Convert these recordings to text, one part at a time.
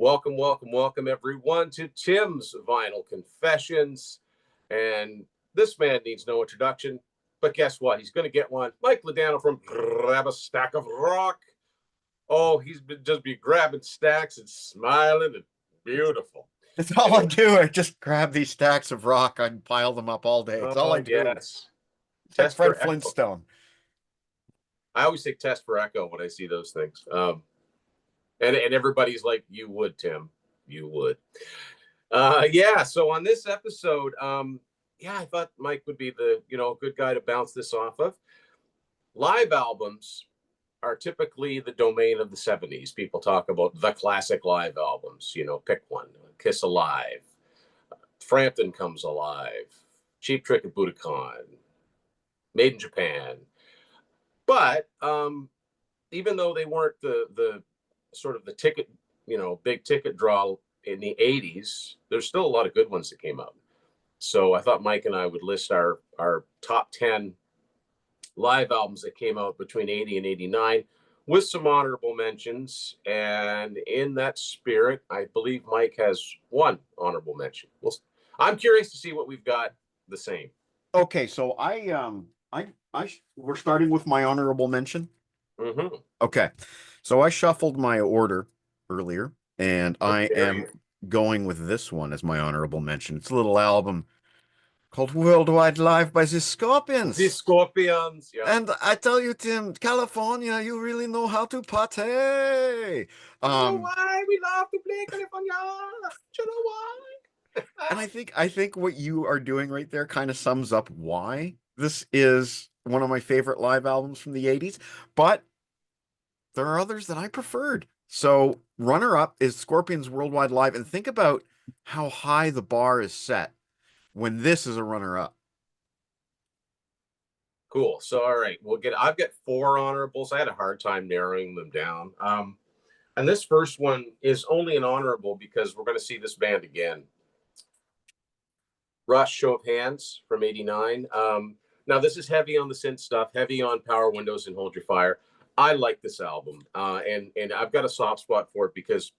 Welcome, everyone, to Tim's Vinyl Confessions. And this man needs no introduction, but guess what? He's going to get one. Mike Ladano from Grab a Stack of Rock. Oh, he's been just be grabbing stacks and smiling and beautiful. That's all I do. I just grab these stacks of rock and pile them up all day. It's all I do. Yes. It's like Fred Flintstone. I always say test for echo when I see those things. And everybody's like, you would, Tim. You would. So on this episode, I thought Mike would be the, good guy to bounce this off of. Live albums are typically the domain of the 70s. People talk about the classic live albums, pick one. Kiss Alive, Frampton Comes Alive, Cheap Trick at Budokan, Made in Japan. But even though they weren't the sort of the ticket, big ticket draw in the 80s, there's still a lot of good ones that came out. So I thought Mike and I would list our top 10 live albums that came out between 80 and 89 with some honorable mentions. And in that spirit, I believe Mike has one honorable mention. Well, I'm curious to see what we've got the same. Okay, so we're starting with my honorable mention. Mm-hmm. Okay, so I shuffled my order earlier, and I am going with this one as my honorable mention. It's a little album called Worldwide Live by the Scorpions. The Scorpions, yeah. And I tell you, Tim, California, you really know how to party. You know why we love to play California? You know why? And I think what you are doing right there kind of sums up why this is one of my favorite live albums from the 80s. But there are others that I preferred. So runner-up is Scorpions Worldwide Live. And think about how high the bar is set when this is a runner-up. Cool. So, all right, I've got 4 honorables. I had a hard time narrowing them down. And this first one is only an honorable because we're going to see this band again. Rush, Show of Hands from 89. Now, this is heavy on the synth stuff, heavy on Power Windows and Hold Your Fire. I like this album, and I've got a soft spot for it because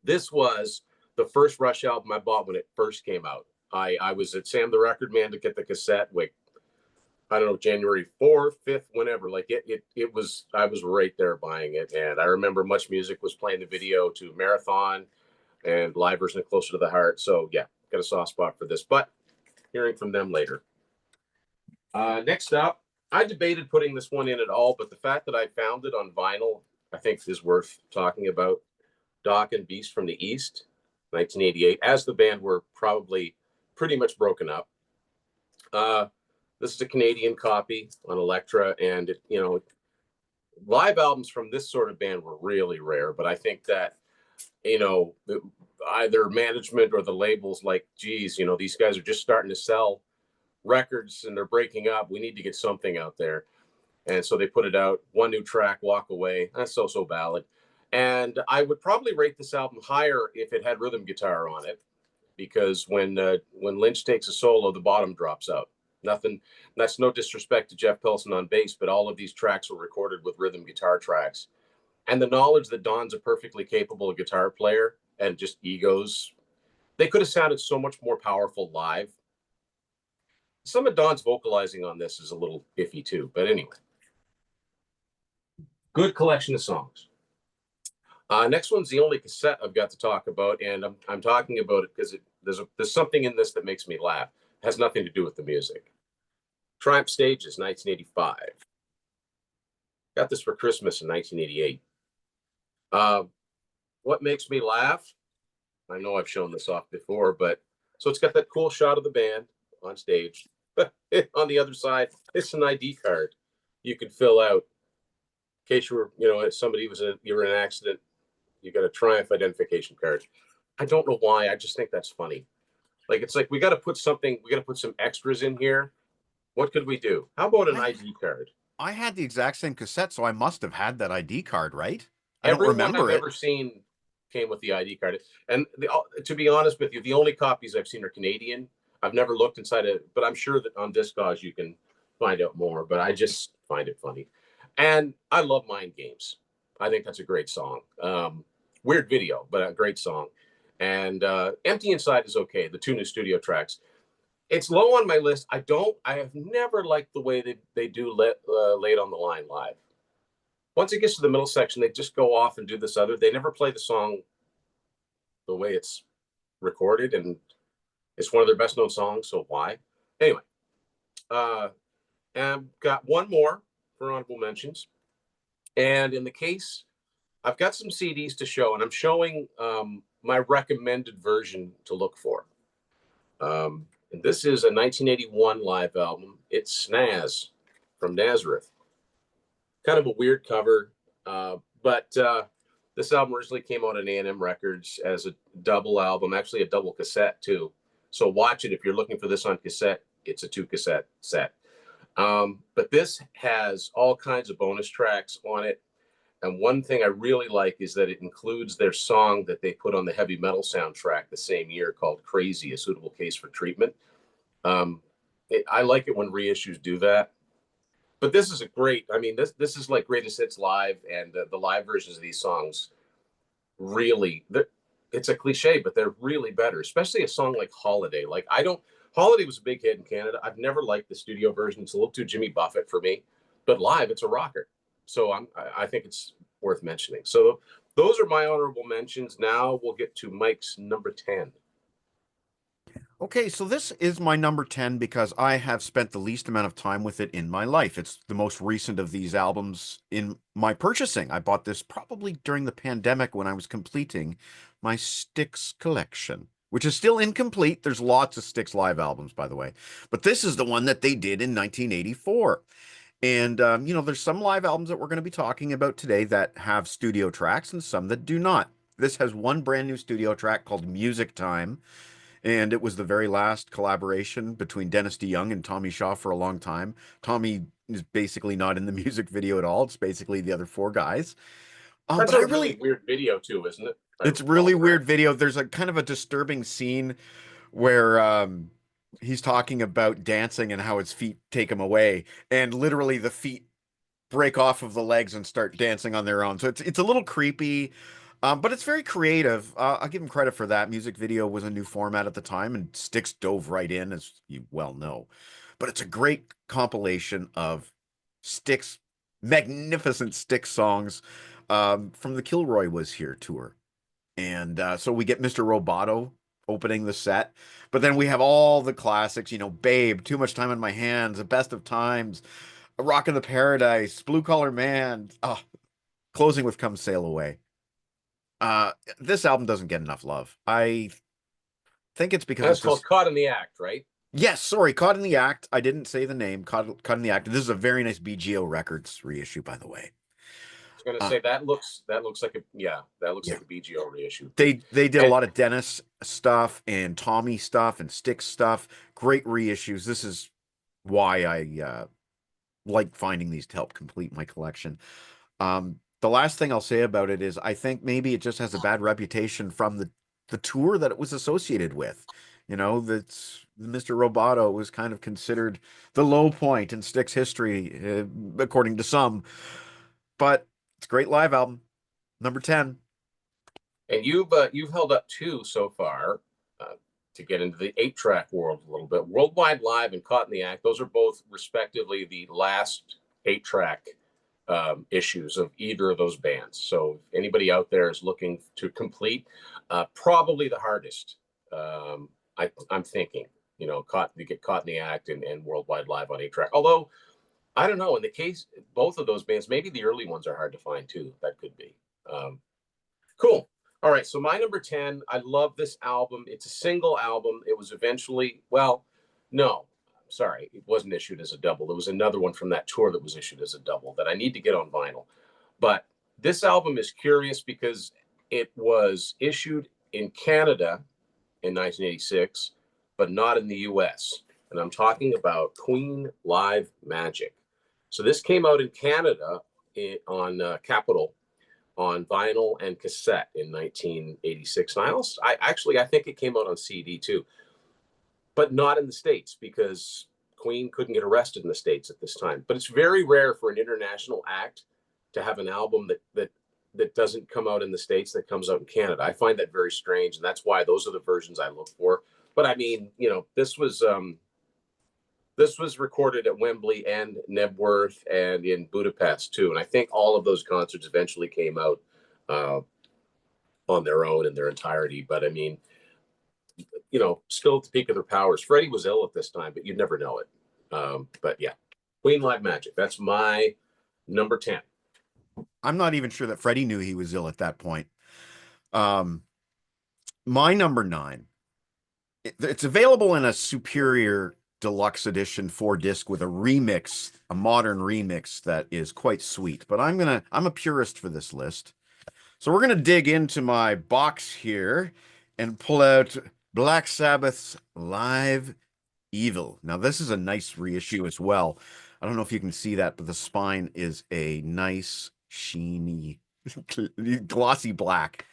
this was the first Rush album I bought when it first came out. I was at Sam the Record Man to get the cassette. I don't know, January 4th, 5th, whenever. It was, I was right there buying it. And I remember Much Music was playing the video to Marathon and live version of Closer to the Heart. So yeah, got a soft spot for this, but hearing from them later. Next up, I debated putting this one in at all, but the fact that I found it on vinyl, I think is worth talking about. Doc and Beast from the East, 1988, as the band were probably pretty much broken up. This is a Canadian copy on Elektra, and live albums from this sort of band were really rare. But I think that either management or the labels geez, these guys are just starting to sell records and they're breaking up. We need to get something out there, and so they put it out. One new track, Walk Away. That's so ballad. And I would probably rate this album higher if it had rhythm guitar on it, because when Lynch takes a solo, the bottom drops out. Nothing. That's no disrespect to Jeff Pilson on bass, but all of these tracks were recorded with rhythm guitar tracks, and the knowledge that Don's a perfectly capable guitar player and just egos, they could have sounded so much more powerful live. Some of Don's vocalizing on this is a little iffy too, but anyway, good collection of songs. Next one's the only cassette I've got to talk about, and I'm talking about it because there's something in this that makes me laugh. It has nothing to do with the music. Triumph Stages, 1985. Got this for Christmas in 1988. What makes me laugh? I know I've shown this off before, but so it's got that cool shot of the band on stage. On the other side, it's an ID card you could fill out in case you were, if somebody you were in an accident. You got a Triumph identification card. I don't know why. I just think that's funny. It's like we got to put some extras in here. What could we do? How about an ID card? I had the exact same cassette, so I must have had that ID card, right? Everyone I've ever seen came with the ID card. And to be honest with you, the only copies I've seen are Canadian. I've never looked inside it, but I'm sure that on Discogs you can find out more. But I just find it funny. And I love Mind Games. I think that's a great song. Weird video, but a great song. And Empty Inside is okay. The two new studio tracks. It's low on my list. I have never liked the way they do Late on the Line live. Once it gets to the middle section, they just go off and do this other. They never play the song the way it's recorded, and it's one of their best known songs. So why? Anyway, and I've got one more for honorable mentions. And in the case, I've got some CDs to show, and I'm showing my recommended version to look for. And this is a 1981 live album. It's Snaz from Nazareth. Kind of a weird cover, but this album originally came out on A&M Records as a double album, actually a double cassette too. So watch it if you're looking for this on cassette. It's a 2-cassette set. But this has all kinds of bonus tracks on it. And one thing I really like is that it includes their song that they put on the heavy metal soundtrack the same year called Crazy, A Suitable Case for Treatment. I like it when reissues do that. But this is a great, I mean, this is like Greatest Hits Live, and the live versions of these songs really, it's a cliche, but they're really better, especially a song like Holiday. Holiday was a big hit in Canada. I've never liked the studio version. It's a little too Jimmy Buffett for me, but live, it's a rocker. So I think it's worth mentioning. So those are my honorable mentions. Now we'll get to Mike's number 10. Okay, so this is my number 10 because I have spent the least amount of time with it in my life. It's the most recent of these albums in my purchasing. I bought this probably during the pandemic when I was completing my Styx collection, which is still incomplete. There's lots of Styx live albums, by the way, but this is the one that they did in 1984. And, there's some live albums that we're going to be talking about today that have studio tracks and some that do not. This has one brand new studio track called Music Time, and it was the very last collaboration between Dennis DeYoung and Tommy Shaw for a long time. Tommy is basically not in the music video at all. It's basically the other four guys. That's But I a really really, weird video too, isn't it? it's really weird video. There's a kind of a disturbing scene where he's talking about dancing and how his feet take him away, and literally the feet break off of the legs and start dancing on their own. So it's a little creepy, but it's very creative. I'll give him credit for that. Music video was a new format at the time, and Styx dove right in, as you well know. But it's a great compilation of Styx, magnificent Styx songs from the Kilroy Was Here tour. And so we get Mr. Roboto opening the set, but then we have all the classics, Babe, Too Much Time on My Hands, The Best of Times, A Rock in the Paradise, Blue Collar Man, closing with Come Sail Away. This album doesn't get enough love. I think it's because That's it's called just, Caught in the Act, right? yes, sorry, Caught in the Act. I didn't say the name. Caught in the Act. This is a very nice BGO Records reissue, by the way. I was going to Uh, say that looks like that looks yeah, like a BGO reissue. they did a And lot of Dennis stuff and Tommy stuff and Styx stuff. Great reissues. This is why I like finding these to help complete my collection. The last thing I'll say about it is I think maybe it just has a bad reputation from the tour that it was associated with. That Mr. Roboto was kind of considered the low point in Styx history, according to some. But it's a great live album. Number 10. and you've held up two so far to get into the 8-track world a little bit. Worldwide Live and Caught in the Act. Those are both respectively the last 8-track issues of either of those bands. So if anybody out there is looking to complete, probably the hardest. I'm thinking, you get Caught in the Act and Worldwide Live on 8-track. Although I don't know, in the case both of those bands, maybe the early ones are hard to find too. That could be. Cool. All right, so my number 10, I love this album. It's a single album. It was eventually, well, no, sorry, it wasn't issued as a double. There was another one from that tour that was issued as a double that I need to get on vinyl. But this album is curious because it was issued in Canada in 1986, but not in the US. And I'm talking about Queen Live Magic. So this came out in Canada on Capitol on vinyl and cassette in 1986. And I think it came out on CD too, but not in the States because Queen couldn't get arrested in the States at this time. But it's very rare for an international act to have an album that that doesn't come out in the States that comes out in Canada. I find that very strange, and that's why those are the versions I look for. But I mean, you know, this was recorded at Wembley and Nebworth and in Budapest too, and I think all of those concerts eventually came out uh, on their own in their entirety. But I mean, you know, still at the peak of their powers. Freddie was ill at this time, but you'd never know it. But yeah, Queen Live Magic. That's my number 10. I'm not even sure that Freddie knew he was ill at that point. Um, my number 9. It's available in a superior deluxe edition 4 disc with a remix, a modern remix that is quite sweet. But I'm a purist for this list. So we're gonna dig into my box here and pull out Black Sabbath's Live Evil. Now this is a nice reissue as well. I don't know if you can see that, but the spine is a nice, sheeny, glossy black.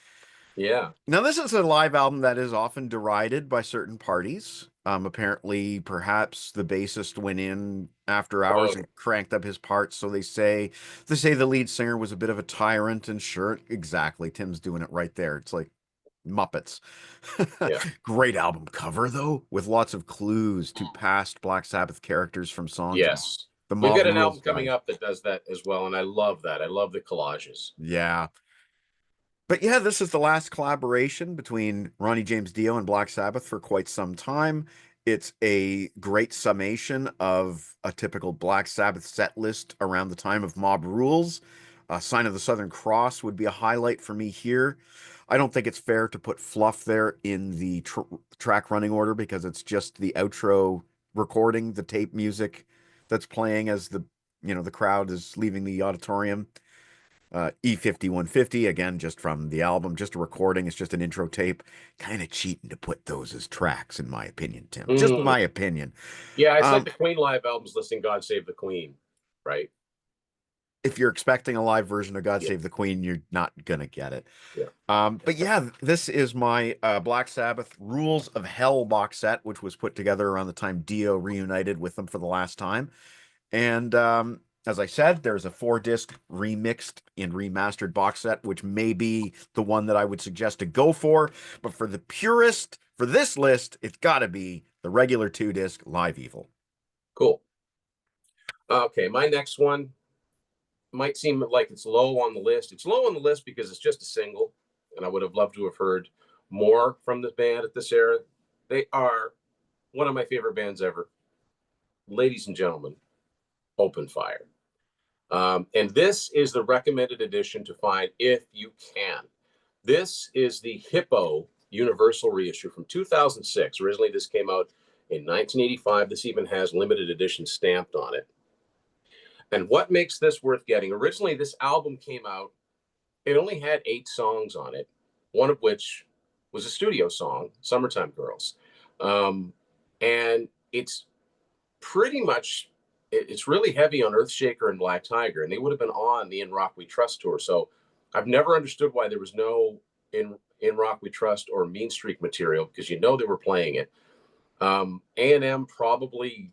Yeah. Now, this is a live album that is often derided by certain parties. Apparently, perhaps the bassist went in after hours and cranked up his parts. So they say the lead singer was a bit of a tyrant. And sure, exactly, Tim's doing it right there. It's like Muppets. Yeah. Great album cover though, with lots of clues to past Black Sabbath characters from songs. Yes. The We've Mob got an Rules album coming guy. up that does that as well, and I love that. I love the collages. Yeah. But yeah, this is the last collaboration between Ronnie James Dio and Black Sabbath for quite some time. It's a great summation of a typical Black Sabbath set list around the time of Mob Rules. Sign of the Southern Cross would be a highlight for me here. I don't think it's fair to put Fluff there in the track running order because it's just the outro recording, the tape music that's playing as the crowd is leaving the auditorium. E5150, again, just from the album, just a recording. It's just an intro tape. Kind of cheating to put those as tracks, in my opinion, Tim. Just my opinion. Yeah, it's like the Queen Live albums listing God Save the Queen, right? If you're expecting a live version of God Yeah. Save the Queen, you're not going to get it. Yeah. But yeah, this is my Black Sabbath Rules of Hell box set, which was put together around the time Dio reunited with them for the last time. And as I said, there's a 4 disc remixed and remastered box set, which may be the one that I would suggest to go for. But for the purist, for this list, it's got to be the regular 2 disc Live Evil. Cool. Okay, my next one might seem like it's low on the list. It's low on the list because it's just a single, and I would have loved to have heard more from the band at this era. They are one of my favorite bands ever. Ladies and gentlemen, Open Fire. And this is the recommended edition to find if you can. This is the Hippo Universal reissue from 2006. Originally, this came out in 1985. This even has limited edition stamped on it. And what makes this worth getting? Originally, this album came out, it only had 8 songs on it, one of which was a studio song, Summertime Girls. And it's pretty much, it's really heavy on Earthshaker and Black Tiger, and they would have been on the In Rock We Trust tour. So I've never understood why there was no In Rock We Trust or Mean Streak material, because you know they were playing it. A&M probably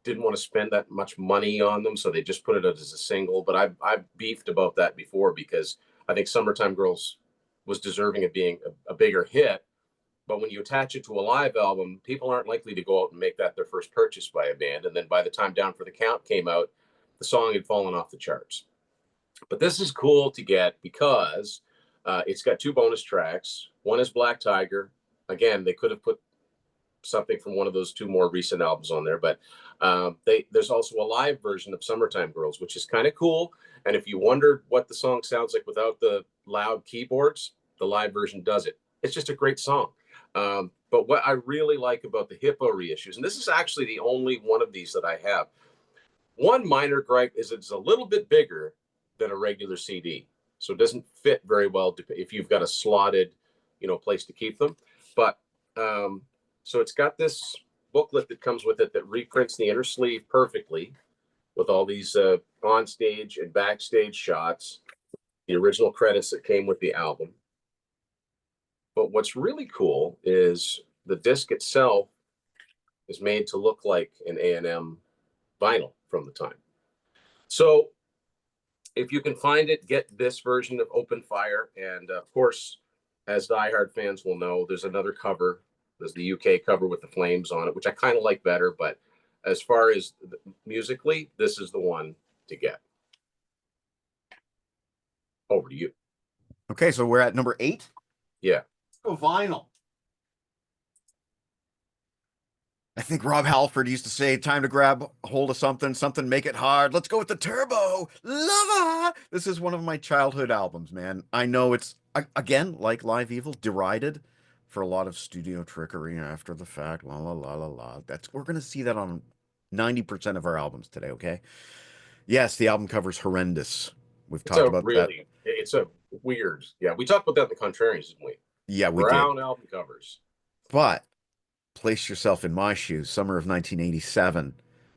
didn't want to spend that much money on them, so they just put it out as a single. But I've beefed about that before because I think Summertime Girls was deserving of being a bigger hit. But when you attach it to a live album, people aren't likely to go out and make that their first purchase by a band. And then by the time Down for the Count came out, the song had fallen off the charts. But this is cool to get because it's got 2 bonus tracks. One is Black Tiger. Again, they could have put something from one of those 2 more recent albums on there, but there's also a live version of Summertime Girls, which is kind of cool. And if you wondered what the song sounds like without the loud keyboards, the live version does it. It's just a great song. But what I really like about the Hippo reissues, and this is actually the only one of these that I have, one minor gripe is it's a little bit bigger than a regular CD. So it doesn't fit very well if you've got a slotted, place to keep them. But so it's got this booklet that comes with it that reprints the inner sleeve perfectly with all these on stage and backstage shots, the original credits that came with the album. But what's really cool is the disc itself is made to look like an A&M vinyl from the time. So if you can find it, get this version of Open Fire. And of course, as diehard fans will know, there's another cover. There's the UK cover with the flames on it, which I kind of like better. But as far as musically, this is the one to get. Over to you. Okay, so we're at number 8. Yeah. Let's go vinyl. I think Rob Halford used to say, time to grab hold of something, something make it hard. Let's go with the turbo. Lover. This is one of my childhood albums, man. I know it's, again, like Live Evil, derided for a lot of studio trickery after the fact. La la la la la. We're gonna see that on 90% of our albums today, okay? Yes, the album cover's horrendous. We've It's talked a about that. really, it's a weird, yeah. We talked about that in the Contrarians, didn't we? Yeah, we did. Brown album covers. But place yourself in my shoes, summer of 1987,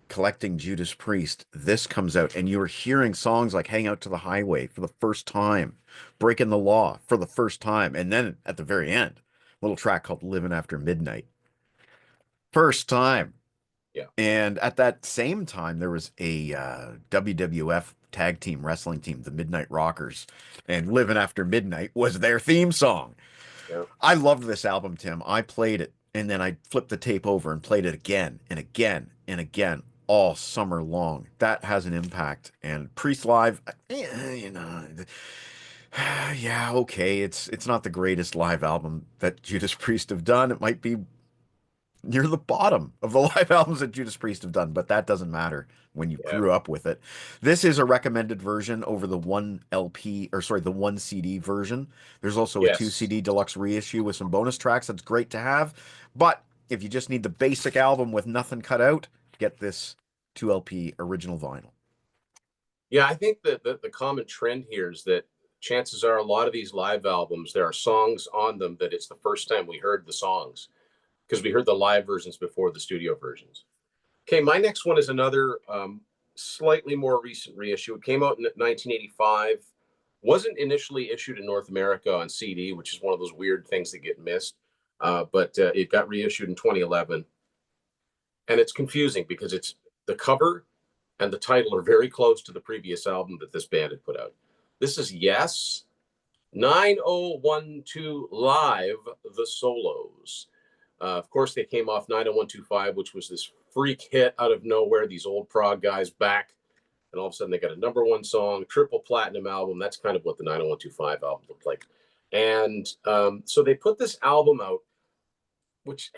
collecting Judas Priest. This comes out, and you're hearing songs like Hang Out to the Highway for the first time, Breaking the Law for the first time, and then at the very end, a little track called Living After Midnight. First time. Yeah. And at that same time, there was a WWF tag team wrestling team, the Midnight Rockers, and Living After Midnight was their theme song. Yeah. I loved this album, Tim. I played it and then I flipped the tape over and played it again and again and again all summer long. That has an impact. And Priest Live, you know, yeah, okay. It's not the greatest live album that Judas Priest have done. It might be near the bottom of the live albums that Judas Priest have done, but that doesn't matter when you Yeah. grew up with it. This is a recommended version over the one LP, or sorry, the one CD version. There's also a two Yes. CD deluxe reissue with some bonus tracks. That's great to have. But if you just need the basic album with nothing cut out, get this 2 LP original vinyl. Yeah, I think that the common trend here is that chances are a lot of these live albums, there are songs on them that it's the first time we heard the songs because we heard the live versions before the studio versions. Okay, my next one is another slightly more recent reissue. It came out in 1985. Wasn't initially issued in North America on CD, which is one of those weird things that get missed. But it got reissued in 2011, and it's confusing because it's the cover and the title are very close to the previous album that this band had put out. This is Yes, 9012 Live, The Solos. Of course, they came off 90125, which was this freak hit out of nowhere. These old prog guys back, and all of a sudden they got a #1 song, triple platinum album. That's kind of what the 90125 album looked like. And so they put this album out, which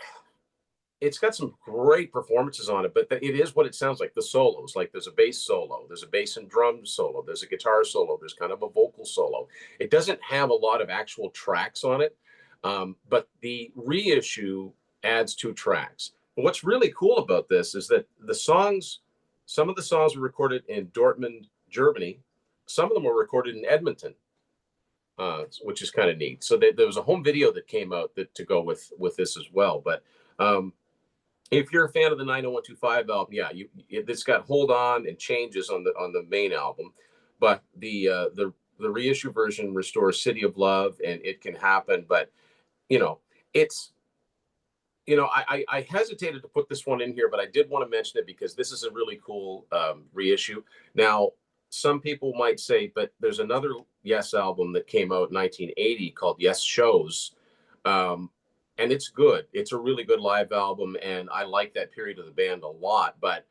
it's got some great performances on it, but it is what it sounds like. The solos, like there's a bass solo, there's a bass and drum solo, there's a guitar solo, there's kind of a vocal solo. It doesn't have a lot of actual tracks on it, but the reissue adds 2 tracks. But what's really cool about this is that the songs, some of the songs were recorded in Dortmund, Germany. Some of them were recorded in Edmonton, which is kind of neat. So there was a home video that came out to go with this as well. But if you're a fan of the 90125 album, yeah, it's got Hold On and Changes on the main album, but the reissue version restores City of Love and It Can Happen. But you know, it's I hesitated to put this one in here, but I did want to mention it because this is a really cool reissue. Now, some people might say, but there's another Yes album that came out in 1980 called Yes Shows. And it's good. It's a really good live album, and I like that period of the band a lot. But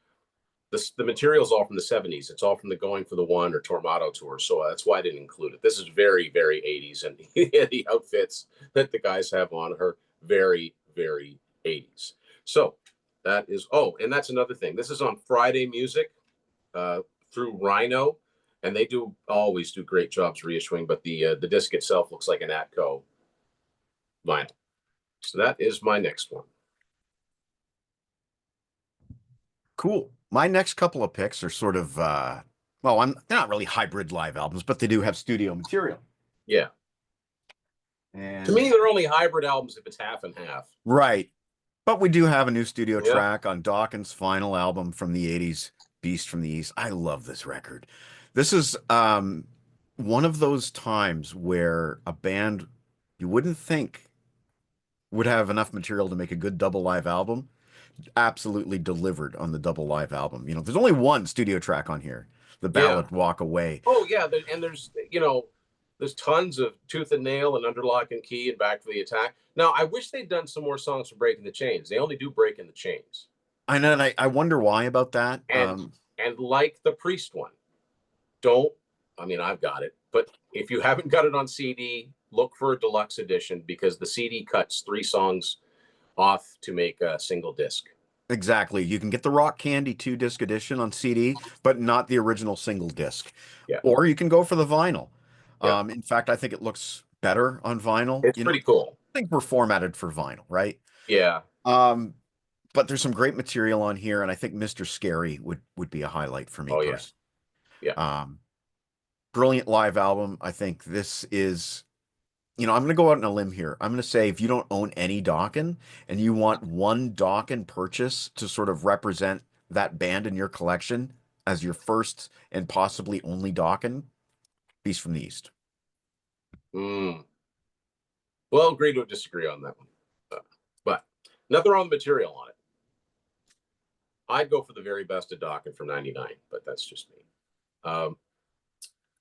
the material is all from the 70s. It's all from the Going for the One or Tormato tour, so that's why I didn't include it. This is very, very 80s, and the outfits that the guys have on are very, very 80s. So that is. Oh, and that's another thing. This is on Friday Music through Rhino, and they always do great jobs reissuing. But the disc itself looks like an Atco vinyl. So that is my next one. Cool. My next couple of picks are sort of well, they're not really hybrid live albums, but they do have studio material. Yeah. And to me, they're only hybrid albums if it's half and half. Right. But we do have a new studio track on Dawkins' final album from the 80s, Beast from the East. I love this record. This is one of those times where a band you wouldn't think would have enough material to make a good double live album absolutely delivered on the double live album. You know, there's only one studio track on here. the Yeah. ballad Walk Away. Oh yeah, and there's there's tons of Tooth and Nail and Under Lock and Key and Back for the Attack. Now I wish they'd done some more songs for Breaking the Chains. They only do Breaking the Chains, I know, and I wonder why about that. and like the Priest one, don't. I mean, I've got it, but if you haven't got it on CD, look for a deluxe edition because the CD cuts 3 songs off to make a single disc. Exactly. You can get the Rock Candy 2 disc edition on CD, but not the original single disc. Yeah, Or you can go for the vinyl. yeah, In fact, I think it looks better on vinyl. it's pretty cool. I think we're formatted for vinyl, right? Yeah. Um, but there's some great material on here, and I think Mr. Scary would be a highlight for me Oh yeah. personally. Yeah. Um, Brilliant live album. I think this is, I'm going to go out on a limb here. I'm going to say if you don't own any Dokken and you want one Dokken purchase to sort of represent that band in your collection as your first and possibly only Dokken, Beast from the East. Mm. Well, agree to disagree on that one, but nothing wrong with the material on it. I'd go for the very best of Dokken from '99, but that's just me. Um,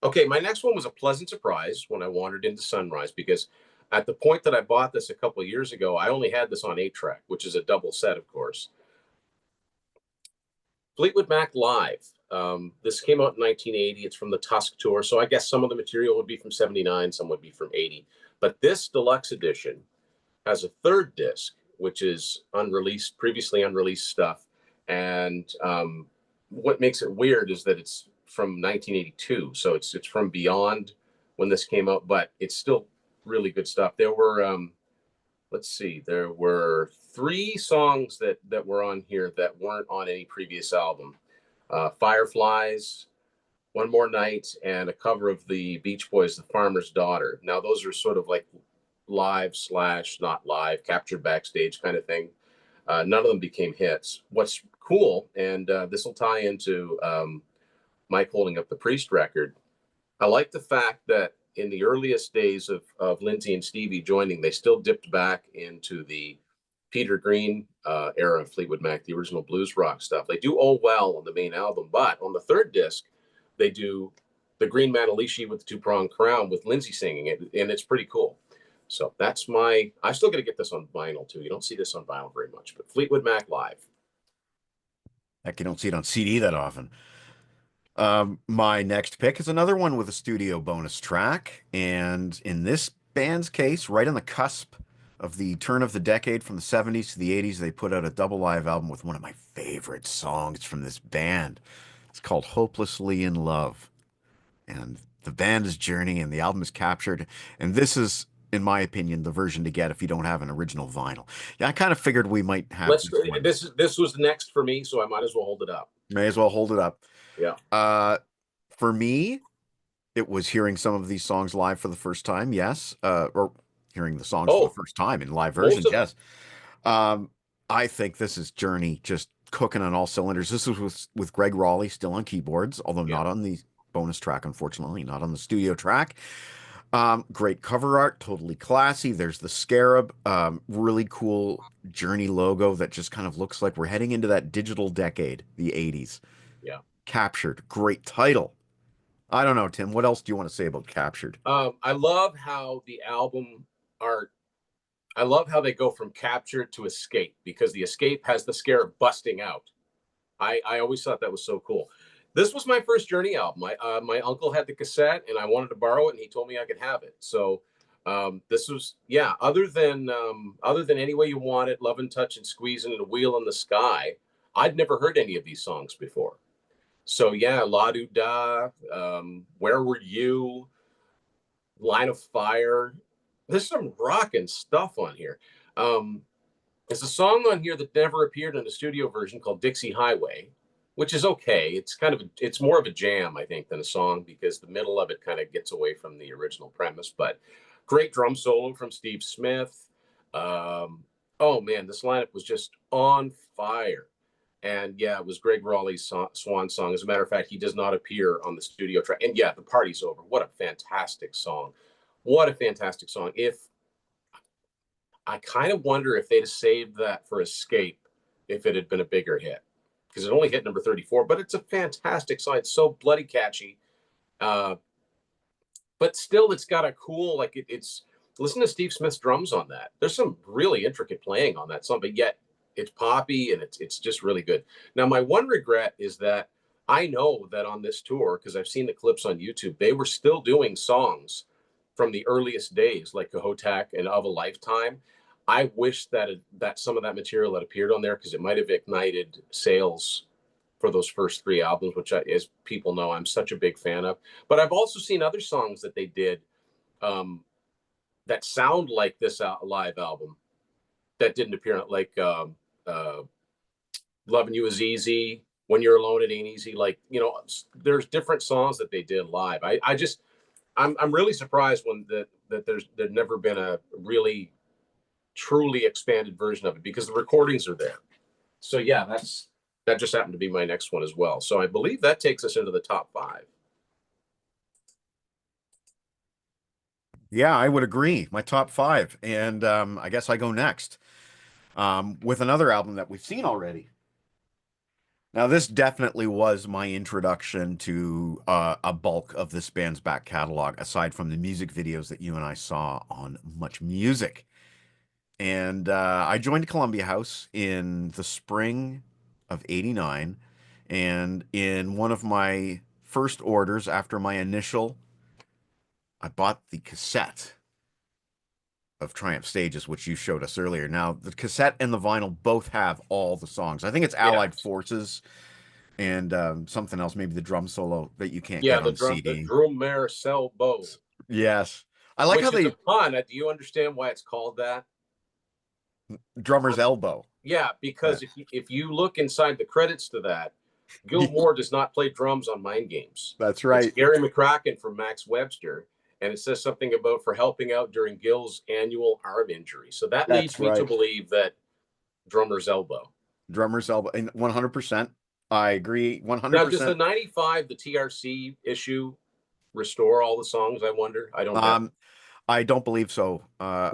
okay, my next one was a pleasant surprise when I wandered into Sunrise because at the point that I bought this a couple of years ago, I only had this on 8-track, which is a double set, of course. Fleetwood Mac Live. This came out in 1980. It's from the Tusk tour, so I guess some of the material would be from '79, some would be from '80. But this deluxe edition has a 3rd disc, which is unreleased, previously unreleased stuff. And what makes it weird is that it's from 1982, so it's from beyond when this came out, but it's still really good stuff. There were let's see, there were 3 songs that were on here that weren't on any previous album. Fireflies, One More Night, and a cover of the Beach Boys, The Farmer's Daughter. Now those are sort of like live slash not live, captured backstage kind of thing. None of them became hits. What's cool, and this will tie into Mike holding up the Priest record. I like the fact that in the earliest days of Lindsey and Stevie joining, they still dipped back into the Peter Green era of Fleetwood Mac, the original blues rock stuff. They do all well on the main album, but on the 3rd disc, they do the Green Manalishi with the 2-pronged crown with Lindsey singing it, and it's pretty cool. So that's I still got to get this on vinyl too. You don't see this on vinyl very much, but Fleetwood Mac Live. Heck, you don't see it on CD that often. My next pick is another one with a studio bonus track, and in this band's case, right on the cusp of the turn of the decade from the 70s to the 80s, they put out a double live album with one of my favorite songs from this band. It's called Hopelessly in Love. And the band is Journey, and the album is Captured. And this is, in my opinion, the version to get if you don't have an original vinyl. Yeah, I kind of figured we might have Let's. this one. This was next for me, so I might as well hold it up. May as well hold it up. Yeah. For me, it was hearing some of these songs live for the first time, yes. Or hearing the songs for the first time in live versions, yes. I think this is Journey just cooking on all cylinders. This was with Greg Raleigh still on keyboards, although not on the bonus track, unfortunately, not on the studio track. Great cover art, totally classy. There's the scarab, really cool Journey logo that just kind of looks like we're heading into that digital decade, the 80s. Yeah. Captured, great title. I don't know, Tim. What else do you want to say about Captured? I love how the album art. I love how they go from Captured to Escape because the Escape has the scarab busting out. I always thought that was so cool. This was my first Journey album. My uncle had the cassette and I wanted to borrow it, and he told me I could have it. So this was Other than Any Way You Want It, Love and Touch and Squeezing, and A Wheel in the Sky, I'd never heard any of these songs before. So La Doo Da, Where Were You, Line of Fire. There's some rocking stuff on here. There's a song on here that never appeared in the studio version called Dixie Highway, which is okay. It's more of a jam, I think, than a song because the middle of it kind of gets away from the original premise. But great drum solo from Steve Smith. Oh man, this lineup was just on fire. And it was Greg Raleigh's swan song. As a matter of fact, he does not appear on the studio track. And The Party's Over. What a fantastic song. What a fantastic song. I kind of wonder if they'd have saved that for Escape if it had been a bigger hit. because it only hit number 34, but it's a fantastic song. It's so bloody catchy. Uh, but still, it's got a cool, like it's listen to Steve Smith's drums on that. There's some really intricate playing on that song, but yet it's poppy and it's just really good. Now, my one regret is that I know that on this tour, because I've seen the clips on YouTube, they were still doing songs from the earliest days, like Cahotac and Of a Lifetime. I wish that some of that material had appeared on there, because it might have ignited sales for those first three albums, which, as people know, I'm such a big fan of. But I've also seen other songs that they did um, that sound like this live album that didn't appear, like "Loving You Is Easy," "When You're Alone It Ain't Easy." Like, there's different songs that they did live. I'm really surprised that there's never been a really truly expanded version of it, because the recordings are there. So yeah, that just happened to be my next one as well. So I believe that takes us into the top 5. Yeah, I would agree. My top 5. And I guess I go next with another album that we've seen already. Now, this definitely was my introduction to a bulk of this band's back catalog, aside from the music videos that you and I saw on Much Music. And I joined Columbia House in the spring of '89. And in one of my first orders after my initial, I bought the cassette of Triumph Stages, which you showed us earlier. Now, the cassette and the vinyl both have all the songs. I think it's Yeah, Allied Forces and something else, maybe the drum solo that you can't yeah, get the on drum, the CD. Drummer Cell Bow, Yes. I like how which is a they pun. Do you understand why it's called that? drummer's elbow. Yeah, Yeah. because if you look inside the credits to that, Gilmore does not play drums on Mind Games. That's It's right. Gary McCracken from Max Webster, and it says something about for helping out during Gil's annual arm injury. So that leads That's me to right. believe that drummer's elbow. Drummer's elbow. And 100%. I agree. Now, does the 100%. 95, the TRC issue, restore all the songs? I wonder. I don't doubt. Um, I don't believe so. Huh.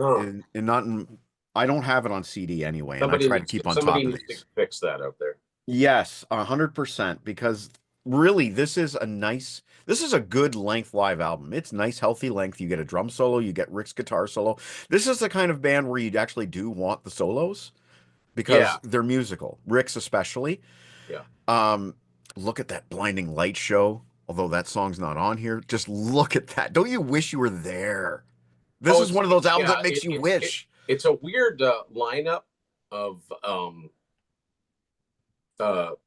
Not in, I don't have it on CD anyway, and I Somebody try to needs to keep on somebody top of needs to these. fix that out there. Yes, 100%, because really this is a good length live album. It's nice, healthy length. You get a drum solo, you get Rick's guitar solo. This is the kind of band where you actually do want the solos Yeah, because they're musical. Rick's especially. yeah. Um, Look at that blinding light show. Although that song's not on here, just look at that. Don't you wish you were there? This Oh, is one of those albums yeah. that makes you wish. It's a weird lineup of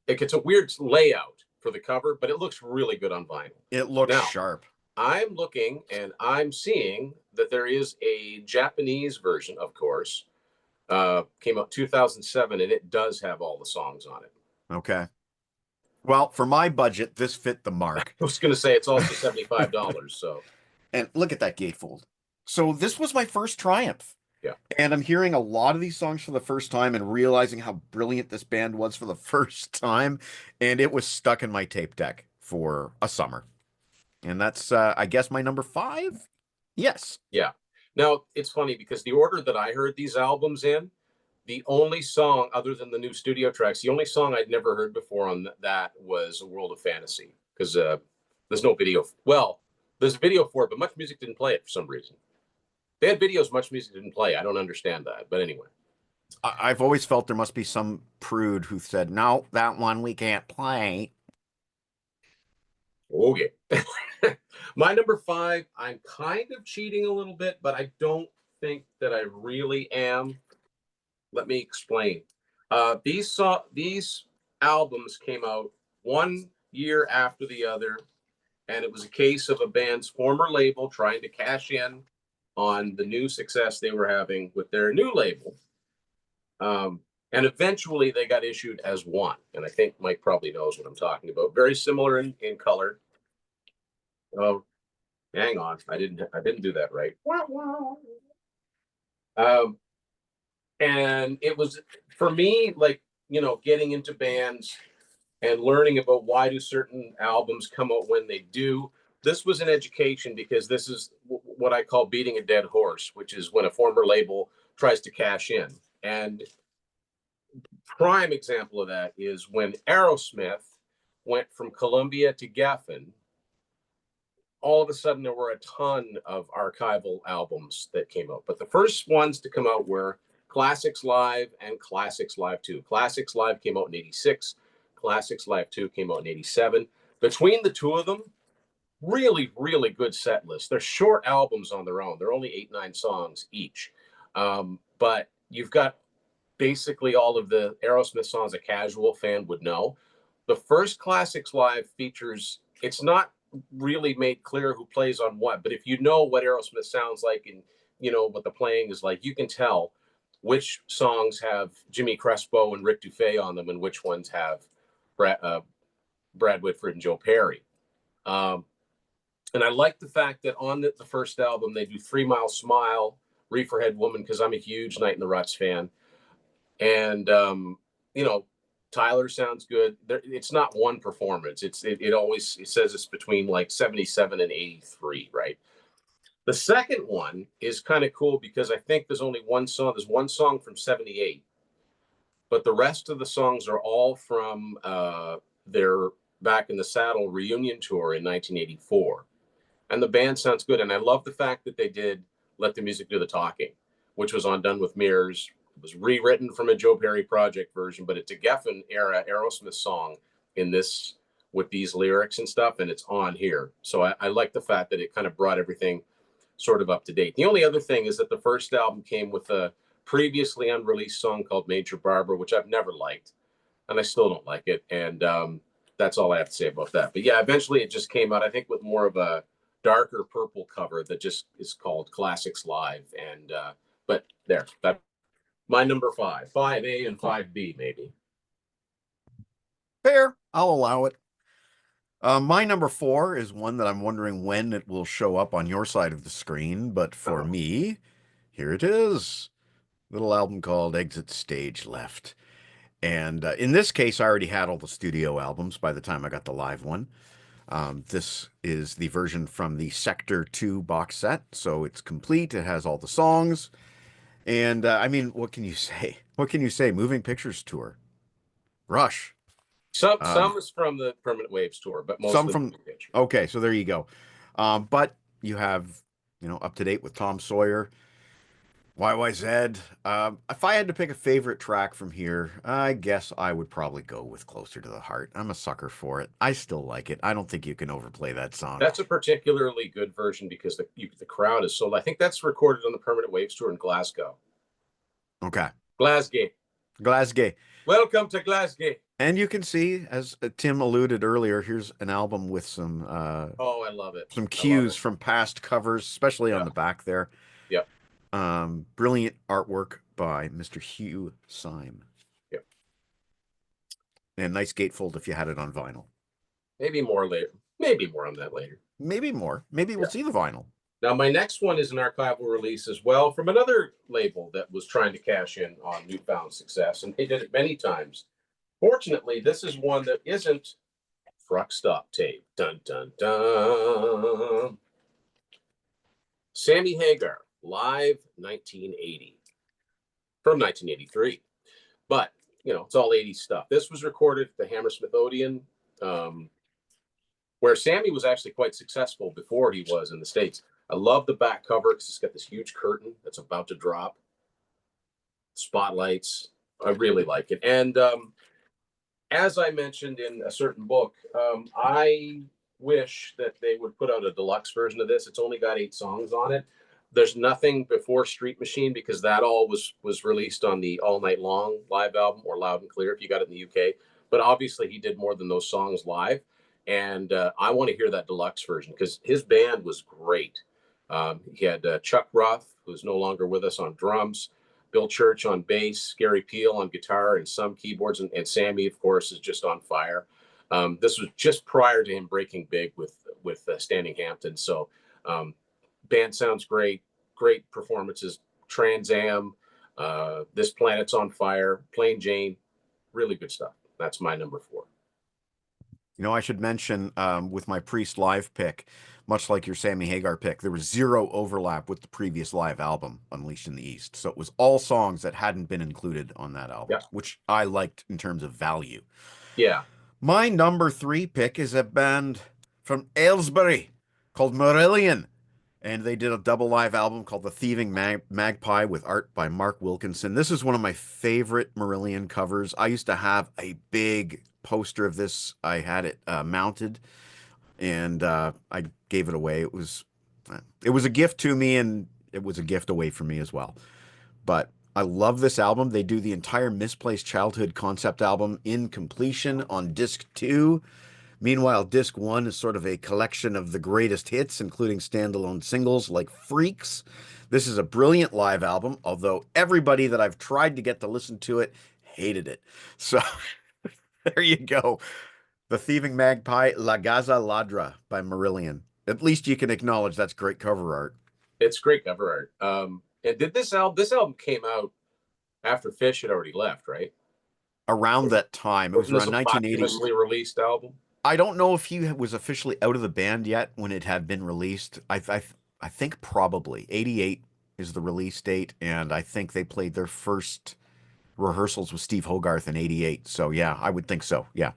it's a weird layout for the cover, but it looks really good on vinyl. It looks Now, sharp. I'm looking and I'm seeing that there is a Japanese version, of course, came out 2007, and it does have all the songs on it. Okay. Well, for my budget, this fit the mark. I was going to say it's also $75. So And look at that gatefold. So this was my first Triumph. yeah. And I'm hearing a lot of these songs for the first time and realizing how brilliant this band was for the first time. And it was stuck in my tape deck for a summer. And that's, I guess, my number 5. Yes. Yeah. Now, it's funny because the order that I heard these albums in, the only song other than the new studio tracks, the only song I'd never heard before on that was A World of Fantasy, because there's no video. Well, there's a video for it, but Much Music didn't play it for some reason. They had videos Much Music didn't play. I don't understand that. But anyway. I've always felt there must be some prude who said, no, that one we can't play. Okay. My number 5, I'm kind of cheating a little bit, but I don't think that I really am. Let me explain. These albums came out one year after the other, and it was a case of a band's former label trying to cash in on the new success they were having with their new label. And eventually they got issued as one. And I think Mike probably knows what I'm talking about. Very similar in color. Oh, hang on. I didn't do that right. Um, and it was, for me, like, getting into bands and learning about why do certain albums come out when they do. This was an education, because this is what I call beating a dead horse, which is when a former label tries to cash in. And prime example of that is when Aerosmith went from Columbia to Geffen. All of a sudden, there were a ton of archival albums that came out. But the first ones to come out were Classics Live and Classics Live 2. Classics Live came out in 86. Classics Live 2 came out in 87. Between the two of them, really, really good set list. They're short albums on their own. They're only 8, 9 songs each. But you've got basically all of the Aerosmith songs a casual fan would know. The first Classics Live features, it's not really made clear who plays on what, but if you know what Aerosmith sounds like and you know what the playing is like, you can tell which songs have Jimmy Crespo and Rick Dufay on them and which ones have Brad Whitford and Joe Perry. And I like the fact that on the first album, they do 3 Mile Smile, Reeferhead Woman, because I'm a huge Night in the Ruts fan. And, you know, Tyler sounds good. It's not one performance. It always, it says it's between like 77 and 83, right? The second one is kind of cool because I think there's only one song. There's one song from 78, but the rest of the songs are all from their Back in the Saddle reunion tour in 1984. And the band sounds good. And I love the fact that they did Let the Music Do the Talking, which was on Done with Mirrors. It was rewritten from a Joe Perry Project version, but it's a Geffen era Aerosmith song in this with these lyrics and stuff, and it's on here. So I like the fact that it kind of brought everything sort of up to date. The only other thing is that the first album came with a previously unreleased song called Major Barbara, which I've never liked, and I still don't like it. And that's all I have to say about that. But yeah, eventually it just came out, I think, with more of a darker purple cover that just is called Classics Live. And but there, that my number 5A and 5B maybe. Fair, I'll allow it. My number 4 is one that I'm wondering when it will show up on your side of the screen, but for me, here it is. Little album called Exit Stage Left. And in this case, I already had all the studio albums by the time I got the live one. This is the version from the Sector 2 box set, so it's complete. It has all the songs. And I mean, what can you say? What can you say? Moving Pictures Tour. Rush. Some is from the Permanent Waves tour, but Some mostly from, okay, so there you go. But you have, you know, Up to Date with Tom Sawyer, YYZ. If I had to pick a favorite track from here, I guess I would probably go with Closer to the Heart. I'm a sucker for it. I still like it. I don't think you can overplay that song. That's a particularly good version because the crowd is so. I think that's recorded on the Permanent Waves tour in Glasgow. Okay. Glasgow. Glasgow. Welcome to Glasgow. And you can see, as Tim alluded earlier, here's an album with some oh, I love it. Some cues from past covers, especially on the back there. Yep. Brilliant artwork by Mr. Hugh Syme. Yep. And nice gatefold if you had it on vinyl. Maybe more later. Maybe more on that later. Maybe more. Maybe we'll see the vinyl. Now, my next one is an archival release as well from another label that was trying to cash in on newfound success, and they did it many times. Fortunately, this is one that isn't Truck Stop Tape. Dun, dun, dun. Sammy Hagar, live 1980 from 1983. But, you know, it's all 80s stuff. This was recorded at the Hammersmith Odeon, where Sammy was actually quite successful before he was in the States. I love the back cover because it's got this huge curtain that's about to drop. Spotlights. I really like it. And as I mentioned in a certain book, I wish that they would put out a deluxe version of this. It's only got 8 songs on it. There's nothing before Street Machine because that all was released on the All Night Long live album or Loud and Clear if you got it in the UK. But obviously he did more than those songs live. And I want to hear that deluxe version because his band was great. He had Chuck Ruff, who's no longer with us, on drums, Bill Church on bass, Gary Peel on guitar and some keyboards, and Sammy, of course, is just on fire. This was just prior to him breaking big with Standing Hampton. So band sounds great, great performances. Trans Am, This Planet's on Fire, Plain Jane, really good stuff. That's my number 4. You know, I should mention with my Priest live pick, much like your Sammy Hagar pick, there was zero overlap with the previous live album, Unleashed in the East. So it was all songs that hadn't been included on that album, Yeah. which I liked in terms of value. Yeah. My number 3 pick is a band from Aylesbury called Marillion. And they did a double live album called The Thieving Magpie with art by Mark Wilkinson. This is one of my favorite Marillion covers. I used to have a big poster of this. I had it mounted, and I gave it away. It was a gift to me, and it was a gift away from me as well. But I love this album. They do the entire Misplaced Childhood concept album in completion on disc 2. Meanwhile, disc 1 is sort of a collection of the greatest hits, including standalone singles like Freaks. This is a brilliant live album, although everybody that I've tried to get to listen to it hated it. So there you go. The Thieving Magpie, La Gaza Ladra by Marillion. At least you can acknowledge that's great cover art. It's great cover art. And did this album came out after Fish had already left, right? Around that time, it was Wasn't this around a 1980. posthumously released album? I don't know if he was officially out of the band yet when it had been released. I think probably 88 is the release date, and I think they played their first rehearsals with Steve Hogarth in 88. So yeah, I would think so. Yeah.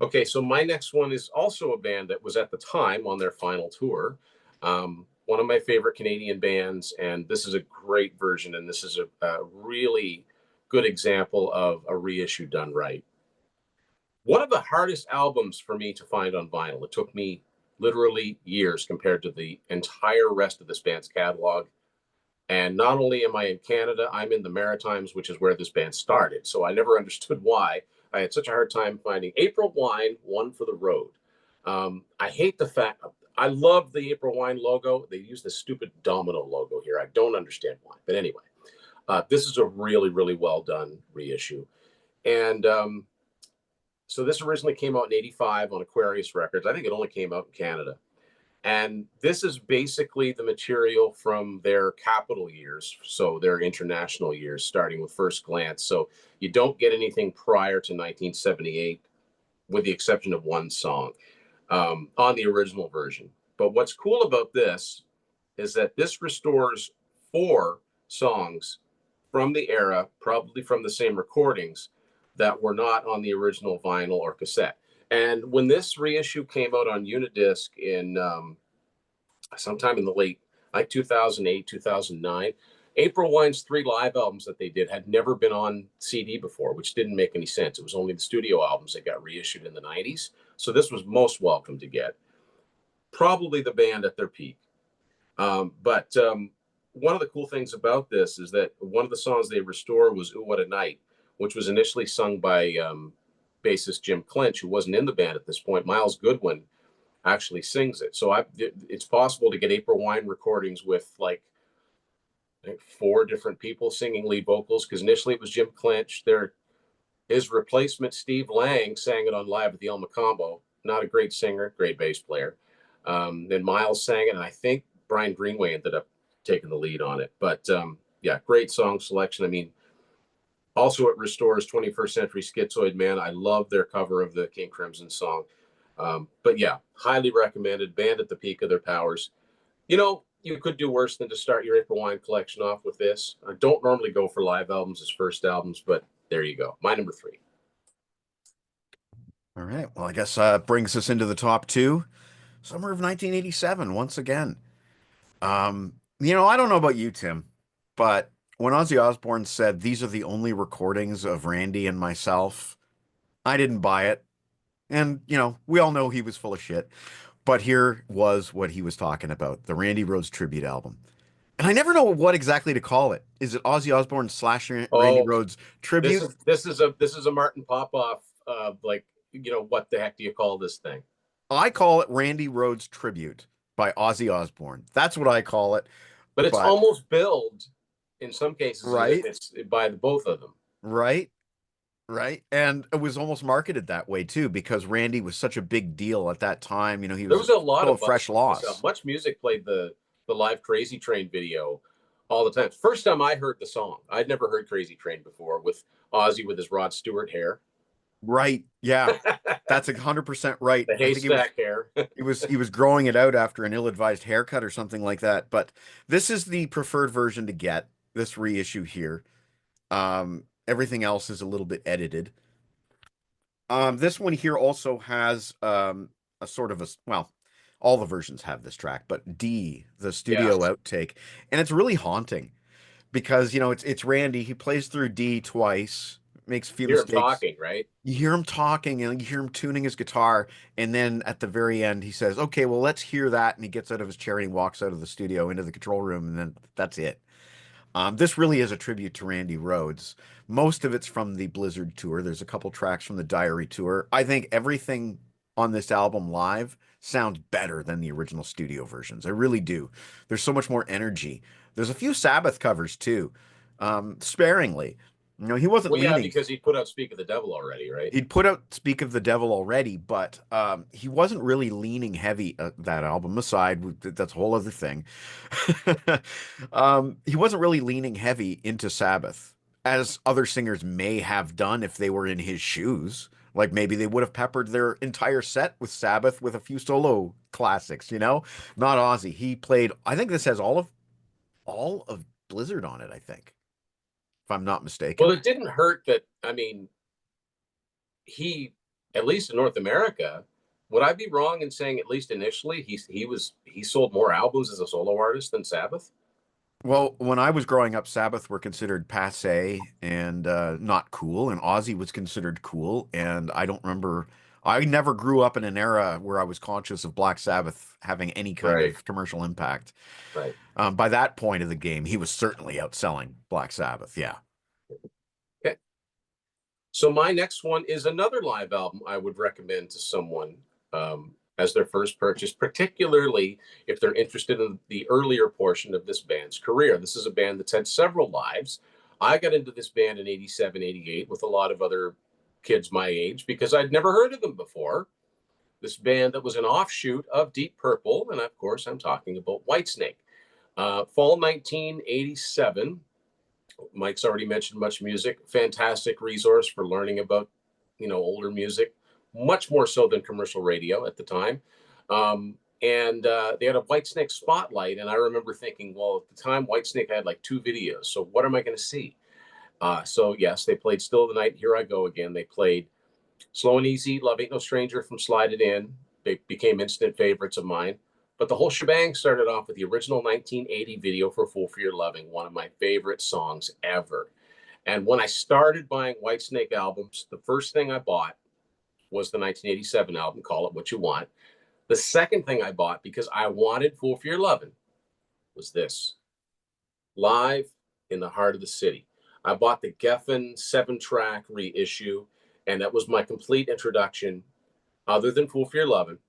Okay, so my next one is also a band that was at the time on their final tour. One of my favorite Canadian bands, and this is a great version, and this is a really good example of a reissue done right. One of the hardest albums for me to find on vinyl. It took me literally years compared to the entire rest of this band's catalog. And not only am I in Canada, I'm in the Maritimes, which is where this band started. So I never understood why I had such a hard time finding April Wine, One for the Road. I hate the fact, I love the April Wine logo. They use the stupid domino logo here. I don't understand why. But anyway, this is a really, really well done reissue. And so this originally came out in 85 on Aquarius Records. I think it only came out in Canada. And this is basically the material from their capital years, so their international years, starting with First Glance. So you don't get anything prior to 1978, with the exception of one song on the original version. But what's cool about this is that this restores 4 songs from the era, probably from the same recordings, that were not on the original vinyl or cassette. And when this reissue came out on Unidisc in sometime in the late, like 2008, 2009, April Wine's 3 live albums that they did had never been on CD before, which didn't make any sense. It was only the studio albums that got reissued in the 90s. So this was most welcome to get. Probably the band at their peak. But one of the cool things about this is that one of the songs they restore was Ooh, What a Night, which was initially sung by bassist Jim Clinch, who wasn't in the band at this point. Miles Goodwin actually sings it. So it's possible to get April Wine recordings with like I think 4 different people singing lead vocals, because initially it was Jim Clinch. His replacement, Steve Lang, sang it on Live at the El Macombo. Not a great singer, great bass player. Then Miles sang it, and I think Brian Greenway ended up taking the lead on it. But yeah, great song selection. I mean, also it restores 21st Century Schizoid Man. I love their cover of the King Crimson song. But yeah, highly recommended. Band at the peak of their powers. You know, you could do worse than to start your April Wine collection off with this. I don't normally go for live albums as first albums, but there you go. My number 3. All right. Well, I guess brings us into the top 2. Summer of 1987, once again. I don't know about you, Tim, but when Ozzy Osbourne said these are the only recordings of Randy and myself, I didn't buy it. And, we all know he was full of shit. But here was what he was talking about, the Randy Rhoads tribute album. And I never know what exactly to call it. Is it Ozzy Osbourne / Randy Oh, Rhoads this tribute? is this is a Martin Popoff. Like, what the heck do you call this thing? I call it Randy Rhoads tribute by Ozzy Osbourne. That's what I call it. But it's But almost billed in some cases as if right, it's by the both of them. right, right. And it was almost marketed that way too, because Randy was such a big deal at that time. He There was was a lot still a of buzz fresh about this album. loss. Much music played the live Crazy Train video all the time. First time I heard the song, I'd never heard Crazy Train before, with Ozzy with his Rod Stewart hair. Right. Yeah. That's 100% right. The I think haystack hair. he was growing it out after an ill-advised haircut or something like that. But this is the preferred version to get, this reissue here. Everything else is a little bit edited. This one here also has a sort of a, well, all the versions have this track, but D, the Yeah, studio outtake, and it's really haunting because it's Randy. He plays through D twice, makes a few hear him mistakes. talking, right? You hear him talking and you hear him tuning his guitar, and then at the very end he says, "Okay, well, let's hear that." And he gets out of his chair and he walks out of the studio into the control room, and then that's it. This really is a tribute to Randy Rhoads. Most of it's from the Blizzard tour. There's a couple tracks from the Diary tour. I think everything on this album live sounds better than the original studio versions. I really do. There's so much more energy. There's a few Sabbath covers too, sparingly. He wasn't Well, yeah, leaning. because he put out "Speak of the Devil" already, right? He'd put out "Speak of the Devil" already, but he wasn't really leaning heavy that album aside. That's a whole other thing. He wasn't really leaning heavy into Sabbath, as other singers may have done if they were in his shoes. Like maybe they would have peppered their entire set with Sabbath with a few solo classics. Not Ozzy. He played. I think this has all of Blizzard on it. I think, if I'm not Well, mistaken. it didn't hurt that. I mean, he, at least in North America, would I be wrong in saying at least initially he sold more albums as a solo artist than Sabbath? Well, when I was growing up, Sabbath were considered passé and not cool, and Ozzy was considered cool. And I don't remember, I never grew up in an era where I was conscious of Black Sabbath having any kind Right, of commercial impact. right. By that point of the game, he was certainly outselling Black Sabbath. Yeah. Okay. So my next one is another live album I would recommend to someone as their first purchase, particularly if they're interested in the earlier portion of this band's career. This is a band that's had several lives. I got into this band in 87, 88 with a lot of other kids my age because I'd never heard of them before. This band that was an offshoot of Deep Purple, and of course, I'm talking about Whitesnake. Fall 1987. Mike's already mentioned Much Music, fantastic resource for learning about older music, much more so than commercial radio at the time. And they had a Whitesnake spotlight, and I remember thinking, well, at the time Whitesnake had like 2 videos, so what am I going to see? So yes, they played "Still of the Night," "Here I Go Again." They played "Slow and Easy," "Love Ain't No Stranger" from "Slide It In." They became instant favorites of mine. But the whole shebang started off with the original 1980 video for "Fool for Your Loving," one of my favorite songs ever. And when I started buying Whitesnake albums, the first thing I bought was the 1987 album, "Call It What You Want." The second thing I bought, because I wanted "Fool for Your Loving," was this, "Live in the Heart of the City." I bought the Geffen 7-track reissue, and that was my complete introduction, other than "Fool for Your Loving."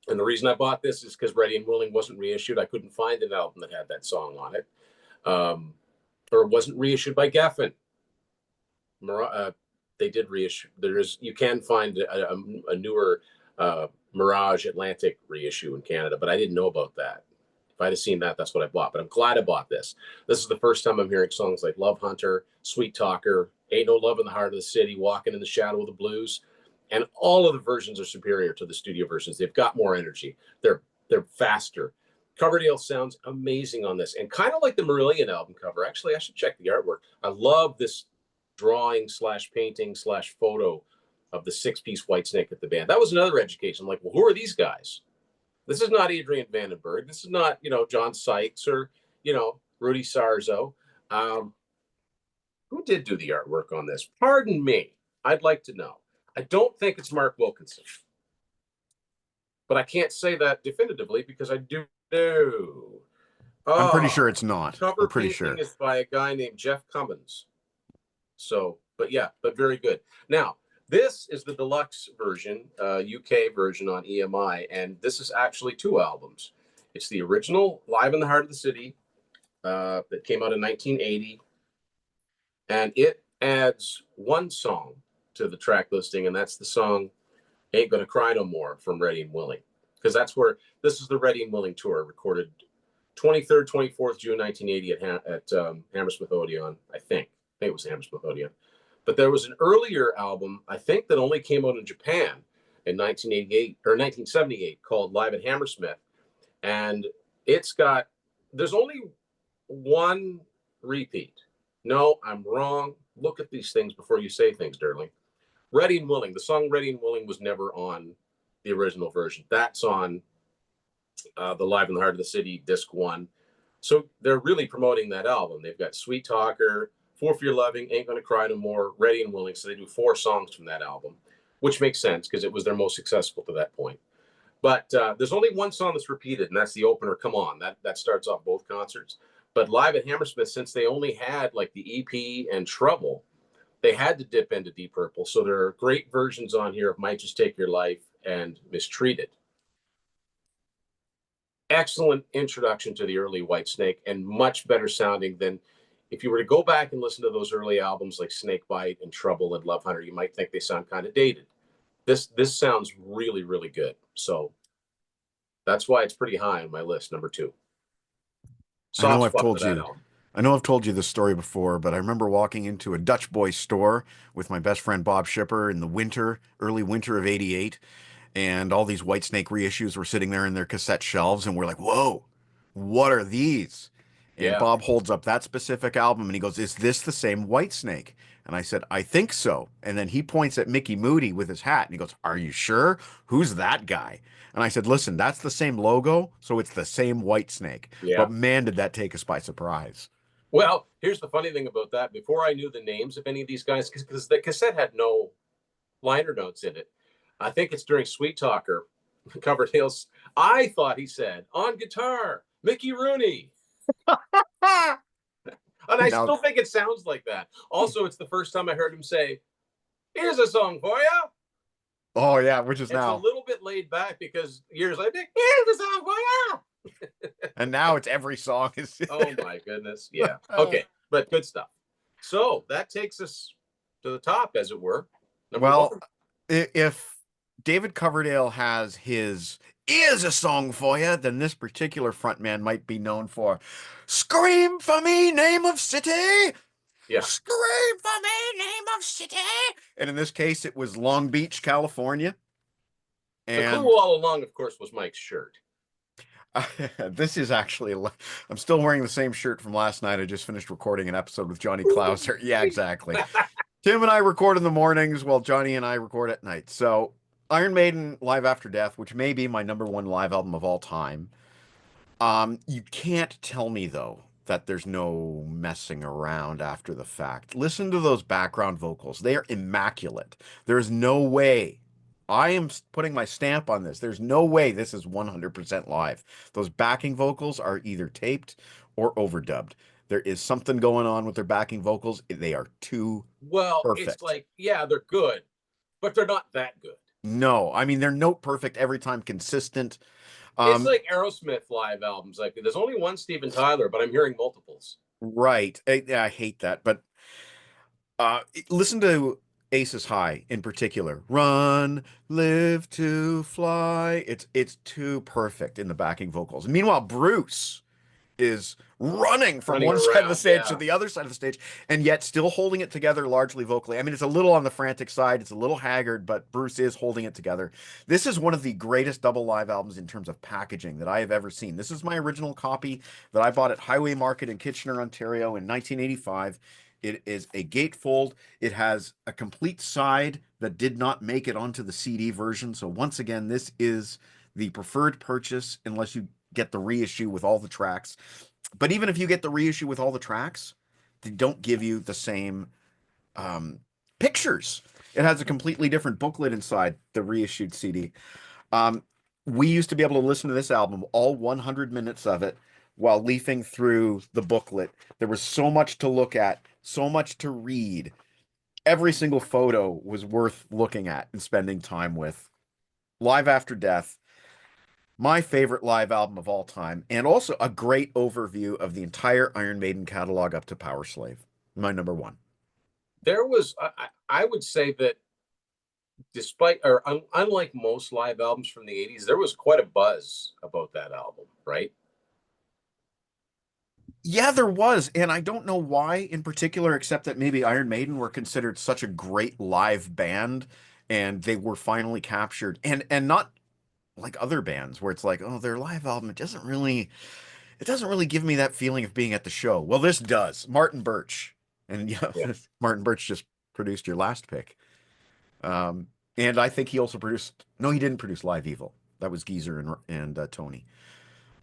And the reason I bought this is because Ready and Willing wasn't reissued. I couldn't find an album that had that song on it, or it wasn't reissued by Geffen. They did reissue. You can find a newer Mirage Atlantic reissue in Canada, but I didn't know about that. If I'd have seen that, that's what I bought. But I'm glad I bought this. This is the first time I'm hearing songs like "Love Hunter," "Sweet Talker," "Ain't No Love in the Heart of the City," "Walking in the Shadow of the Blues," and all of the versions are superior to the studio versions. They've got more energy. They're faster. Coverdale sounds amazing on this, and kind of like the Marillion album cover. Actually, I should check the artwork. I love this drawing slash painting slash photo of the 6-piece Whitesnake at the band. That was another education. I'm like, well, who are these guys? This is not Adrian Vandenberg. This is not, John Sykes or, Rudy Sarzo. Um, who did do the artwork on this? Pardon me. I'd like to know. I don't think it's Mark Wilkinson, but I can't say that definitively because I do know. I'm pretty Ah, sure it's not. I'm cover pretty painting sure. is by a guy named Jeff Cummins. So, but yeah, but very good. Now, this is the deluxe version, UK version on EMI, and this is actually 2 albums. It's the original "Live in the Heart of the City" that came out in 1980, and it adds one song to the track listing, and that's the song "Ain't Gonna Cry No More" from Ready and Willing, because this is the Ready and Willing tour, recorded 23rd, 24th June 1980 at Hammersmith Odeon, I think. I think it was Hammersmith Odeon. But there was an earlier album, I think, that only came out in Japan in 1988 or 1978 called Live at Hammersmith. And it's got, there's only one repeat. No, I'm wrong. Look at these things before you say things, Darling. Ready and Willing. The song Ready and Willing was never on the original version. That's on the Live in the Heart of the City, disc one. So they're really promoting that album. They've got Sweet Talker, For Fear Loving, Ain't Gonna Cry No More, Ready and Willing. So they do 4 songs from that album, which makes sense because it was their most successful to that point. But there's only one song that's repeated, and that's the opener, Come On. That starts off both concerts. But Live at Hammersmith, since they only had like the EP and Trouble, they had to dip into Deep Purple. So there are great versions on here of Might Just Take Your Life and Mistreated. Excellent introduction to the early Whitesnake, and much better sounding than if you were to go back and listen to those early albums like Snakebite and Trouble and Love Hunter. You might think they sound kind of dated. This sounds really, really good. So that's why it's pretty high on my list, number 2. I know Soft I've spot for told that you, album. I know I've told you this story before, but I remember walking into a Dutch Boy store with my best friend Bob Shipper in the winter, early winter of '88, and all these Whitesnake reissues were sitting there in their cassette shelves, and we're like, "Whoa, what are these?" And Yeah, Bob holds up that specific album and he goes, "Is this the same Whitesnake?" And I said, "I think so." And then he points at Mickey Moody with his hat and he goes, "Are you sure? Who's that guy?" And I said, "Listen, that's the same logo, so it's the same Whitesnake." yeah. But man, did that take us by surprise. Well, here's the funny thing about that. Before I knew the names of any of these guys, because the cassette had no liner notes in it, I think it's during Sweet Talker, covered Hills. I thought he said on guitar, Mickey Rooney. And I Now, still think it sounds like that. Also, it's the first time I heard him say, "Here's a song for you." oh yeah, which is It's a now, little bit laid back because years later, "Here's a song for you." and now it's every song is. Oh my goodness. Yeah. Okay. But good stuff. So that takes us to the top, as it were. Number Well, one. if David Coverdale has his "Is a Song for You," then this particular frontman might be known for "Scream for Me, Name of City! Yeah. Scream for Me, Name of City!" And in this case, it was Long Beach, California. The And clue all along, of course, was Mike's shirt. this is actually, I'm still wearing the same shirt from last night. I just finished recording an episode with Johnny Klauser. Yeah, exactly. Tim and I record in the mornings while Johnny and I record at night. So, Iron Maiden Live After Death, which may be my number one live album of all time. You can't tell me though that there's no messing around after the fact. Listen to those background vocals. They are immaculate. There's no way. I am putting my stamp on this. There's no way this is 100% live. Those backing vocals are either taped or overdubbed. There is something going on with their backing vocals. They are too Well, it's perfect. like, yeah, they're good, but they're not that good. No, I mean they're note perfect every time, consistent. It's Um, like Aerosmith live albums. Like, there's only one Steven Tyler, but I'm hearing multiples. right. I hate that, but listen to Aces High in particular. Run, live to fly. It's too perfect in the backing vocals. Meanwhile, Bruce is running from Running one side of the around, stage to yeah. the other side of the stage, and yet still holding it together largely vocally. I mean, it's a little on the frantic side, it's a little haggard, but Bruce is holding it together. This is one of the greatest double live albums in terms of packaging that I have ever seen. This is my original copy that I bought at Highway Market in Kitchener, Ontario in 1985. It is a gatefold. It has a complete side that did not make it onto the CD version. So once again, this is the preferred purchase unless you get the reissue with all the tracks. But even if you get the reissue with all the tracks, they don't give you the same um, pictures. It has a completely different booklet inside the reissued CD. Um, we used to be able to listen to this album, all 100 minutes of it, while leafing through the booklet. There was so much to look at, so much to read. Every single photo was worth looking at and spending time with. Live After Death, my favorite live album of all time, and also a great overview of the entire Iron Maiden catalog up to Power Slave. My number one. There was, I would say that despite, or unlike most live albums from the 80s, there was quite a buzz about that album, right? Yeah, there was, and I don't know why in particular, except that maybe Iron Maiden were considered such a great live band, and they were finally captured, and not like other bands where it's like, oh, their live album it doesn't really give me that feeling of being at the show. Well, this does. Martin Birch, and yeah, Yeah, Martin Birch just produced your last pick, um, and I think he also produced. No, he didn't produce Live Evil. That was Geezer and Tony.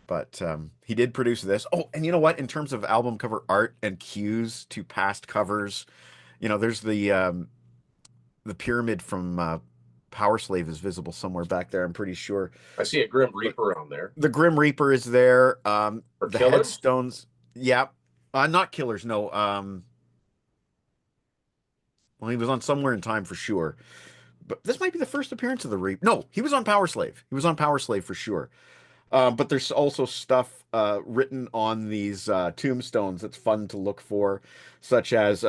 But he did produce this. Oh, and you know what? In terms of album cover art and cues to past covers, there's the pyramid from Power Slave is visible somewhere back there. I'm pretty sure. I see a Grim But Reaper on there. the Grim Reaper is there. Or The Killers. headstones, yeah, not Killers. No. Well, he was on Somewhere in Time for sure. But this might be the first appearance of the Reaper. No, he was on Power Slave. He was on Power Slave for sure. But there's also stuff written on these tombstones that's fun to look for, such as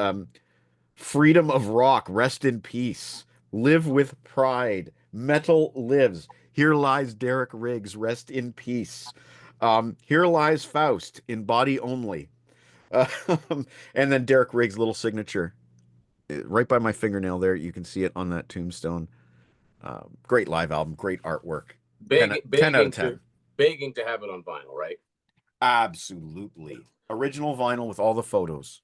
Freedom of Rock, Rest in Peace, Live with Pride, Metal Lives, Here Lies Derek Riggs, Rest in Peace, Here Lies Faust, in Body Only. Uh, and then Derek Riggs' little signature. Right by my fingernail there, you can see it on that tombstone. Great live album, great artwork. 10, 10 out of 10. Begging to have it on vinyl, right? Absolutely. Original vinyl with all the photos.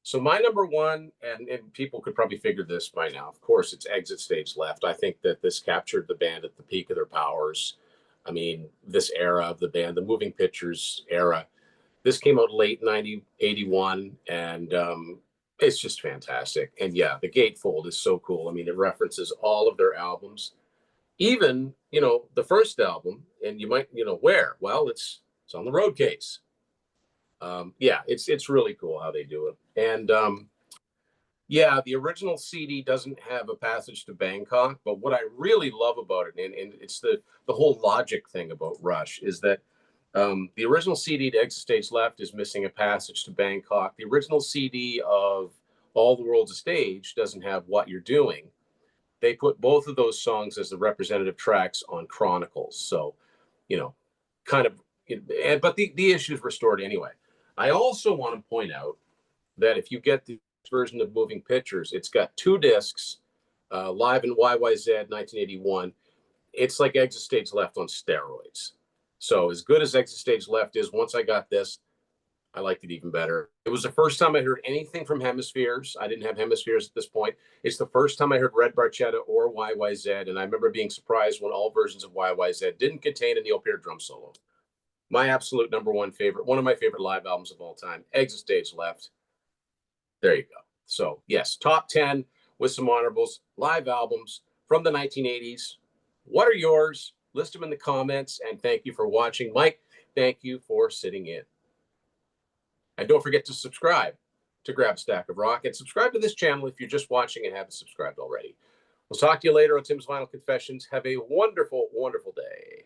So my number one, and people could probably figure this by now. Of course, it's Exit Stage Left. I think that this captured the band at the peak of their powers. I mean, this era of the band, the Moving Pictures era. This came out late 1981, and it's just fantastic. And yeah, the gatefold is so cool. I mean, it references all of their albums, even the first album. And you might where? Well, it's on the road case. Yeah, it's really cool how they do it. And yeah, the original CD doesn't have a passage to Bangkok, but what I really love about it, and it's the whole logic thing about Rush, is that the original CD to Exit Stage Left is missing a passage to Bangkok. The original CD of All the World's a Stage doesn't have What You're Doing. They put both of those songs as the representative tracks on Chronicles. So, you know, kind of, but the issue is restored anyway. I also want to point out that if you get the version of Moving Pictures, it's got 2 discs, live in YYZ 1981. It's like Exit Stage Left on steroids. So as good as Exit Stage Left is, once I got this, I liked it even better. It was the first time I heard anything from Hemispheres. I didn't have Hemispheres at this point. It's the first time I heard Red Barchetta or YYZ, and I remember being surprised when all versions of YYZ didn't contain a Neil Peart drum solo. My absolute number one favorite, one of my favorite live albums of all time, Exit Stage Left. There you go. So yes, top 10 with some honorables, live albums from the 1980s. What are yours? List them in the comments, and thank you for watching. Mike, thank you for sitting in. And don't forget to subscribe to Grab a Stack of Rock, and subscribe to this channel if you're just watching and haven't subscribed already. We'll talk to you later on Tim's Vinyl Confessions. Have a wonderful, wonderful day.